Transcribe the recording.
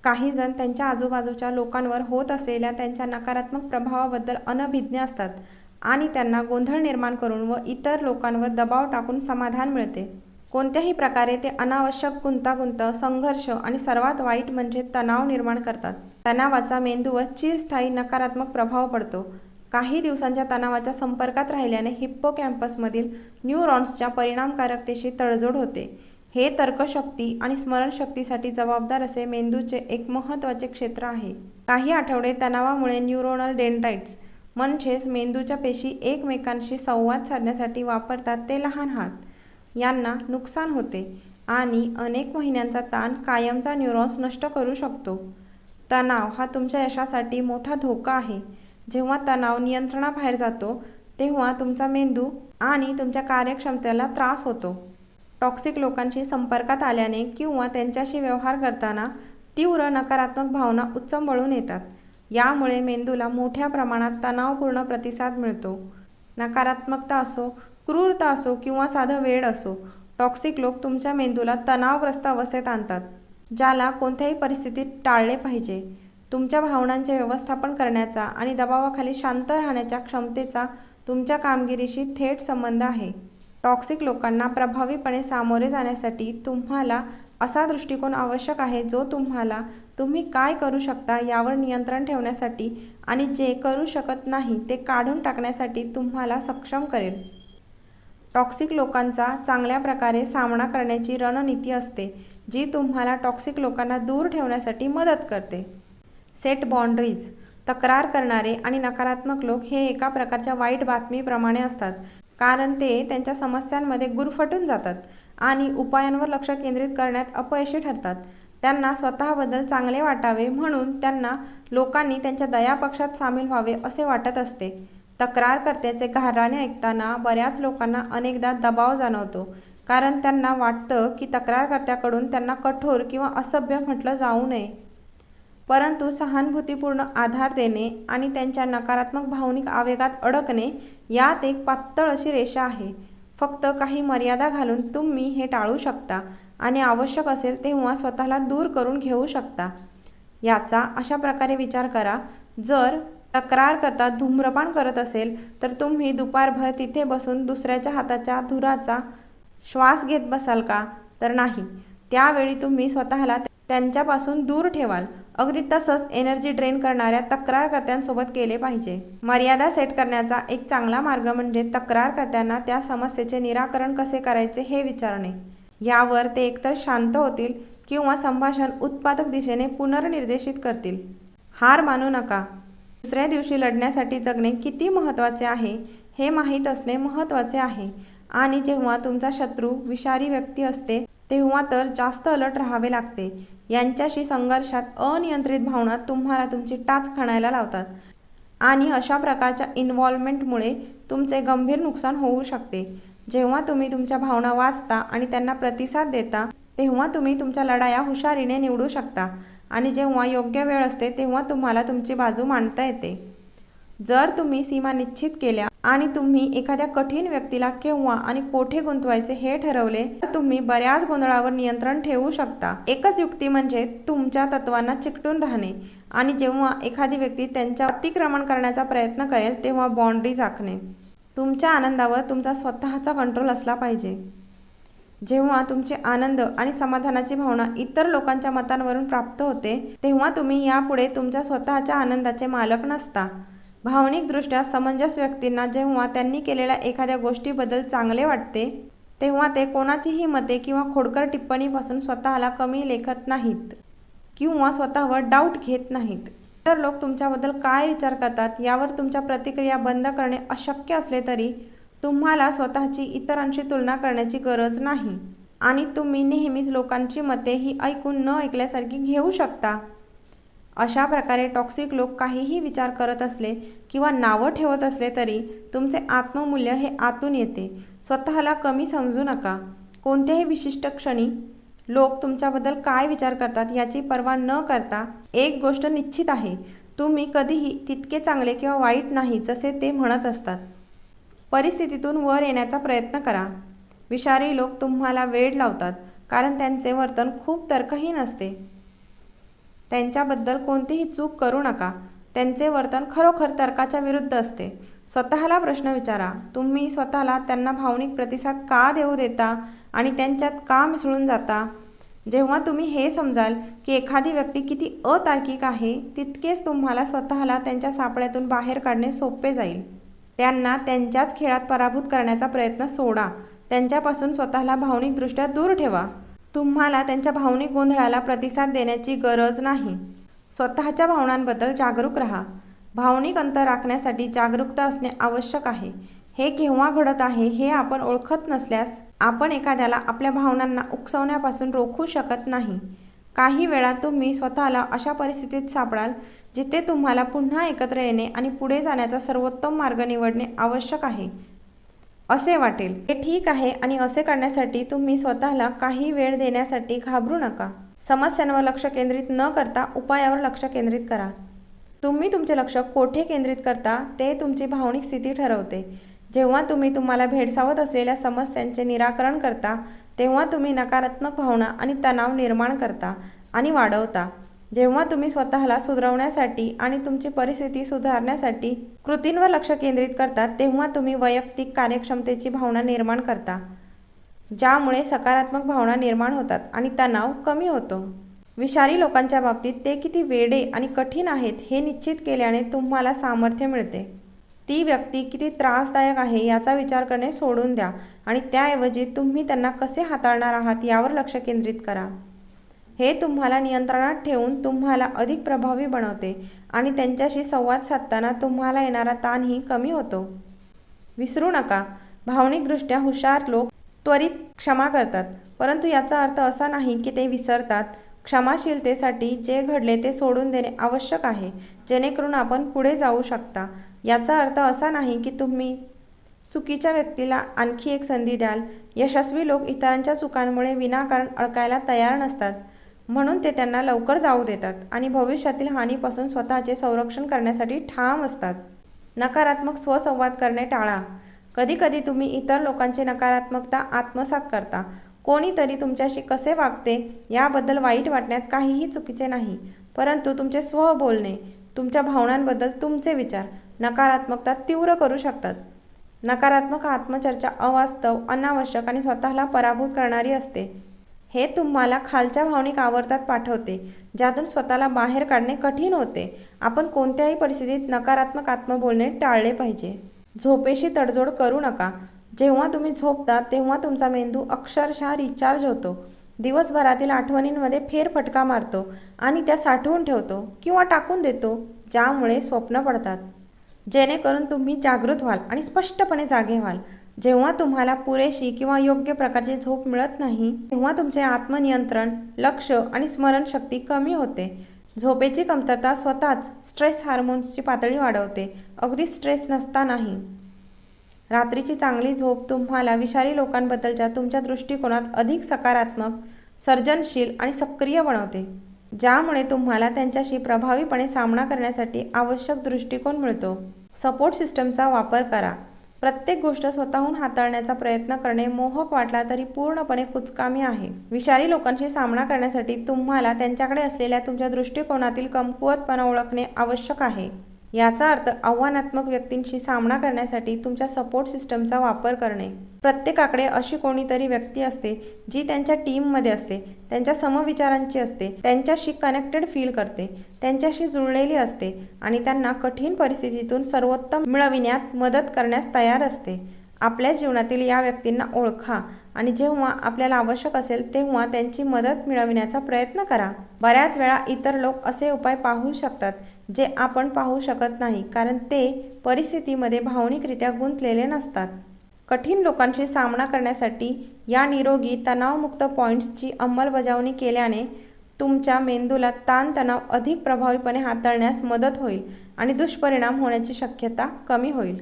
काही जण त्यांच्या आजूबाजूच्या लोकांवर होत असलेल्या त्यांच्या नकारात्मक प्रभावाबद्दल अनभिज्ञ असतात आणि त्यांना गोंधळ निर्माण करून व इतर लोकांवर दबाव टाकून समाधान मिळते. कोणत्याही प्रकारे ते अनावश्यक गुंतागुंत, संघर्ष आणि सर्वात वाईट म्हणजे तणाव निर्माण करतात. तणावाचा मेंदूवर चिरस्थायी नकारात्मक प्रभाव पडतो. काही दिवसांच्या तणावाच्या संपर्कात राहिल्याने हिप्पोकॅम्पसमधील न्यूरॉन्सच्या परिणामकारकतेशी तडजोड होते. हे तर्कशक्ती आणि स्मरणशक्तीसाठी जबाबदार असे मेंदूचे एक महत्त्वाचे क्षेत्र आहे. काही आठवडे तणावामुळे न्यूरोनल डेंड्राइट्स म्हणजेच मेंदूच्या पेशी एकमेकांशी संवाद साधण्यासाठी वापरतात ते लहान हात यांना नुकसान होते आणि अनेक महिन्यांचा ताण कायमचा न्यूरॉन्स नष्ट करू शकतो. तणाव हा तुमच्या यशासाठी मोठा धोका आहे. जेव्हा तणाव नियंत्रणाबाहेर जातो तेव्हा तुमचा मेंदू आणि तुमच्या कार्यक्षमतेला त्रास होतो. टॉक्सिक लोकांशी संपर्कात आल्याने किंवा त्यांच्याशी व्यवहार करताना तीव्र नकारात्मक भावना उच्चंबळून येतात. यामुळे मेंदूला मोठ्या प्रमाणात तणावपूर्ण प्रतिसाद मिळतो. नकारात्मकता असो, क्रूरता असो किंवा साधं वेड असो, टॉक्सिक लोक तुमच्या मेंदूला तणावग्रस्त अवस्थेत आणतात, ज्याला कोणत्याही परिस्थितीत टाळले पाहिजे. तुमच्या भावनांचे व्यवस्थापन करण्याचा आणि दबावाखाली शांत राहण्याच्या क्षमतेचा तुमच्या कामगिरीशी थेट संबंध आहे. टॉक्सिक लोकांना प्रभावीपणे सामोरे जाण्यासाठी तुम्हाला असा दृष्टिकोन आवश्यक आहे जो तुम्ही काय करू शकता यावर नियंत्रण ठेवण्यासाठी आणि जे करू शकत नाही ते काढून टाकण्यासाठी तुम्हाला सक्षम करेल. टॉक्सिक लोकांचा चांगल्या प्रकारे सामना करण्याची रणनीती असते जी तुम्हाला टॉक्सिक लोकांना दूर ठेवण्यासाठी मदत करते. Set boundaries. तक्रार करणारे आणि नकारात्मक लोक हे एका प्रकारच्या वाईट बातमीप्रमाणे असतात, कारण ते त्यांच्या समस्यांमध्ये गुरफटून जातात आणि उपायांवर लक्ष केंद्रित करण्यात अपयशी ठरतात. त्यांना स्वतःबद्दल चांगले वाटावे म्हणून त्यांना लोकांनी त्यांच्या दयापक्षात सामील व्हावे असे वाटत असते. तक्रारकर्त्याचे गाऱ्हाणे ऐकताना बऱ्याच लोकांना अनेकदा दबाव जाणवतो, कारण त्यांना वाटतं की तक्रारकर्त्याकडून त्यांना कठोर किंवा असभ्य म्हटलं जाऊ नये. परंतु सहानुभूतीपूर्ण आधार देणे आणि त्यांच्या नकारात्मक भावनिक आवेगात अडकणे यात एक पातळ अशी रेषा आहे. फक्त काही मर्यादा घालून तुम्ही हे टाळू शकता आणि आवश्यक असेल तेव्हा स्वतःला दूर करून घेऊ शकता. याचा अशा प्रकारे विचार करा, जर तक्रारकर्ता धूम्रपान करत असेल तर तुम्ही दुपारभर तिथे बसून दुसऱ्याच्या हाताच्या धुराचा श्वास घेत बसाल का? तर नाही. त्यावेळी तुम्ही स्वतःला त्यांच्यापासून दूर ठेवाल. अगदी तसंच एनर्जी ड्रेन करणाऱ्या तक्रारकर्त्यांसोबत केले पाहिजे. मर्यादा सेट करण्याचा एक चांगला मार्ग म्हणजे तक्रारकर्त्यांना त्या समस्येचे निराकरण कसे करायचे हे विचारणे. यावर ते एकतर शांत होतील किंवा संभाषण उत्पादक दिशेने पुनर्निर्देशित करतील. हार मानू नका. दुसऱ्या दिवशी लढण्यासाठी जगणे किती महत्त्वाचे आहे हे माहीत असणे महत्त्वाचे आहे आणि जेव्हा तुमचा शत्रू विषारी व्यक्ती असते तेव्हा तर जास्त अलर्ट राहावे लागते. यांच्याशी संघर्षात अनियंत्रित भावना तुम्हाला तुमची टाच खणायला लावतात आणि अशा प्रकारच्या इन्व्हॉल्वमेंटमुळे तुमचे गंभीर नुकसान होऊ शकते. जेव्हा तुम्ही तुमच्या भावना वाचता आणि त्यांना प्रतिसाद देता तेव्हा तुम्ही तुमच्या लढाया हुशारीने निवडू शकता आणि जेव्हा योग्य वेळ असते तेव्हा तुम्हाला तुमची बाजू मांडता येते. जर तुम्ही सीमा निश्चित केल्या आणि तुम्ही एखाद्या कठीण व्यक्तीला केव्हा आणि कोठे गुंतवायचे हे ठरवले तर तुम्ही बऱ्याच गोंधळावर नियंत्रण ठेवू शकता. एकच युक्ती म्हणजे तुमच्या तत्वांना चिकटून राहणे आणि जेव्हा एखादी व्यक्ती त्यांच्या अतिक्रमण करण्याचा प्रयत्न करेल तेव्हा बाउंड्रीज आखणे. तुमच्या आनंदावर तुमचा स्वतःचा कंट्रोल असला पाहिजे. जेव्हा तुमचे आनंद आणि समाधानाची भावना इतर लोकांच्या मतांवरून प्राप्त होते तेव्हा तुम्ही यापुढे तुमच्या स्वतःच्या आनंदाचे मालक नसता. भावनिकदृष्ट्या समंजस व्यक्तींना जेव्हा त्यांनी केलेल्या एखाद्या गोष्टीबद्दल चांगले वाटते तेव्हा ते कोणाचीही मते किंवा खोडकर टिप्पणीपासून स्वतःला कमी लेखत नाहीत किंवा स्वतःवर डाऊट घेत नाहीत. इतर लोक तुमच्याबद्दल काय विचार करतात यावर तुमच्या प्रतिक्रिया बंद करणे अशक्य असले तरी तुम्हाला स्वतःची इतरांशी तुलना करण्याची गरज नाही आणि तुम्ही नेहमीच लोकांची मते ही ऐकून न ऐकल्यासारखी घेऊ शकता. अशा प्रकारे टॉक्सिक लोक काहीही विचार करत असले किंवा नावं ठेवत असले तरी तुमचे आत्ममूल्य हे आतून येते. स्वतःला कमी समजू नका. कोणत्याही विशिष्ट क्षणी लोक तुमच्याबद्दल काय विचार करतात याची पर्वा न करता एक गोष्ट निश्चित आहे, तुम्ही कधीही तितके चांगले किंवा वाईट नाही जसे ते म्हणत असतात. परिस्थितीतून वर येण्याचा प्रयत्न करा. विषारी लोक तुम्हाला वेड लावतात कारण त्यांचे वर्तन खूप तर्कहीन असते. त्यांच्याबद्दल कोणतीही चूक करू नका. त्यांचे वर्तन खरोखर तर्काच्या विरुद्ध असते. स्वतःला प्रश्न विचारा, तुम्ही स्वतःला त्यांना भावनिक प्रतिसाद का देऊ देता आणि त्यांच्यात का मिसळून जाता? जेव्हा तुम्ही हे समजाल की एखादी व्यक्ती किती अतार्किक आहे, तितकेच तुम्हाला स्वतःला त्यांच्या सापळ्यातून बाहेर काढणे सोपे जाईल. त्यांना त्यांच्याच खेळात पराभूत करण्याचा प्रयत्न सोडा. त्यांच्यापासून स्वतःला भावनिकदृष्ट्या दूर ठेवा. तुम्हाला त्यांच्या भावनिक गोंधळाला प्रतिसाद देण्याची गरज नाही. स्वतःच्या भावनांबद्दल जागरूक राहा. भावनिक अंतर राखण्यासाठी जागरूकता असणे आवश्यक आहे. हे केव्हा घडत आहे हे आपण ओळखत नसल्यास आपण एखाद्याला आपल्या भावनांना उकसवण्यापासून रोखू शकत नाही. काही वेळा तुम्ही स्वतःला अशा परिस्थितीत सापडाल जिथे तुम्हाला पुन्हा एकत्र येणे आणि पुढे जाण्याचा सर्वोत्तम मार्ग निवडणे आवश्यक आहे असे वाटेल. हे ठीक आहे आणि असे करण्यासाठी तुम्ही स्वतःला काही वेळ देण्यासाठी घाबरू नका. समस्यांवर लक्ष केंद्रित न करता उपायावर लक्ष केंद्रित करा. तुम्ही तुमचे लक्ष कोठे केंद्रित करता ते तुमची भावनिक स्थिती ठरवते. जेव्हा तुम्ही तुम्हाला भेडसावत असलेल्या समस्यांचे निराकरण करता तेव्हा तुम्ही नकारात्मक भावना आणि तणाव निर्माण करता आणि वाढवता. जेव्हा तुम्ही स्वतःला सुधारवण्यासाठी आणि तुमची परिस्थिती सुधारण्यासाठी कृतींवर लक्ष केंद्रित करता तेव्हा तुम्ही वैयक्तिक कार्यक्षमतेची भावना निर्माण करता, ज्यामुळे सकारात्मक भावना निर्माण होतात आणि तणाव कमी होतो. विषारी लोकांच्या बाबतीत ते किती वेडे आणि कठीण आहेत हे निश्चित केल्याने तुम्हाला सामर्थ्य मिळते. ती व्यक्ती किती त्रासदायक आहे याचा विचार करणे सोडून द्या आणि त्याऐवजी तुम्ही त्यांना कसे हाताळणार आहात यावर लक्ष केंद्रित करा. हे तुम्हाला नियंत्रणात ठेवून तुम्हाला अधिक प्रभावी बनवते आणि त्यांच्याशी संवाद साधताना तुम्हाला येणारा ताणही कमी होतो. विसरू नका, भावनिकदृष्ट्या हुशार लोक त्वरित क्षमा करतात, परंतु याचा अर्थ असा नाही की ते विसरतात. क्षमाशीलतेसाठी जे घडले ते सोडून देणे आवश्यक आहे जेणेकरून आपण पुढे जाऊ शकता. याचा अर्थ असा नाही की तुम्ही चुकीच्या व्यक्तीला आणखी एक संधी द्याल. यशस्वी लोक इतरांच्या चुकांमुळे विनाकारण अडकायला तयार नसतात, म्हणून ते त्यांना लवकर जाऊ देतात आणि भविष्यातील हानीपासून स्वतःचे संरक्षण करण्यासाठी ठाम असतात. नकारात्मक स्वसंवाद करणे टाळा. कधीकधी तुम्ही इतर लोकांची नकारात्मकता आत्मसात करता. कोणीतरी तुमच्याशी कसे वागते याबद्दल वाईट वाटण्यात काहीही चुकीचे नाही, परंतु तुमचे स्व बोलणे, तुमच्या भावनांबद्दल तुमचे विचार नकारात्मकता तीव्र करू शकतात. नकारात्मक आत्मचर्चा अवास्तव, अनावश्यक आणि स्वतःला पराभूत करणारी असते. हे तुम्हाला खालच्या भावनिक आवर्तात पाठवते, ज्यातून स्वतःला बाहेर काढणे कठीण होते. आपण कोणत्याही परिस्थितीत नकारात्मक आत्मबोलणे टाळले पाहिजे. झोपेशी तडजोड करू नका. जेव्हा तुम्ही झोपता तेव्हा तुमचा मेंदू अक्षरशः रिचार्ज होतो. दिवसभरातील आठवणींमध्ये फेरफटका मारतो आणि त्या साठवून ठेवतो किंवा टाकून देतो, ज्यामुळे स्वप्न पडतात. जेणेकरून तुम्ही जागृत व्हाल आणि स्पष्टपणे जागे व्हाल. जेव्हा तुम्हाला पुरेशी किंवा योग्य प्रकारची झोप मिळत नाही तेव्हा तुमचे आत्मनियंत्रण, लक्ष आणि स्मरणशक्ती कमी होते. झोपेची कमतरता स्वतःच स्ट्रेस हार्मोन्सची पातळी वाढवते, अगदी स्ट्रेस नसतानाही. रात्रीची चांगली झोप तुम्हाला विषारी लोकांबद्दलच्या तुमच्या दृष्टिकोनात अधिक सकारात्मक, सर्जनशील आणि सक्रिय बनवते, ज्यामुळे तुम्हाला त्यांच्याशी प्रभावीपणे सामना करण्यासाठी आवश्यक दृष्टिकोन मिळतो. सपोर्ट सिस्टमचा वापर करा. प्रत्येक गोष्ट स्वतःहून हाताळण्याचा प्रयत्न करणे मोहक वाटला तरी पूर्णपणे कुचकामी आहे. विषारी लोकांशी सामना करण्यासाठी तुम्हाला त्यांच्याकडे असलेल्या तुमच्या दृष्टिकोनातील कमकुवतपणा ओळखणे आवश्यक आहे. याचा अर्थ आव्हानात्मक व्यक्तींशी सामना करण्यासाठी तुमच्या सपोर्ट सिस्टमचा वापर करणे. प्रत्येकाकडे अशी कोणीतरी व्यक्ती असते जी त्यांच्या टीममध्ये असते, त्यांच्या समविचारांची असते, त्यांच्याशी कनेक्टेड फील करते, त्यांच्याशी जुळलेली असते आणि त्यांना कठीण परिस्थितीतून सर्वोत्तम मिळविण्यात मदत करण्यास तयार असते. आपल्या जीवनातील या व्यक्तींना ओळखा आणि जेव्हा आपल्याला आवश्यक असेल तेव्हा त्यांची मदत मिळविण्याचा प्रयत्न करा. बऱ्याच वेळा इतर लोक असे उपाय पाहू शकतात जे आपण पाहू शकत नाही, कारण ते परिस्थितीमध्ये भावनिकरित्या गुंतलेले नसतात. कठीण लोकांशी सामना करण्यासाठी या निरोगी तणावमुक्त पॉईंट्सची अंमलबजावणी केल्याने तुमच्या मेंदूला ताणतणाव अधिक प्रभावीपणे हाताळण्यास मदत होईल आणि दुष्परिणाम होण्याची शक्यता कमी होईल.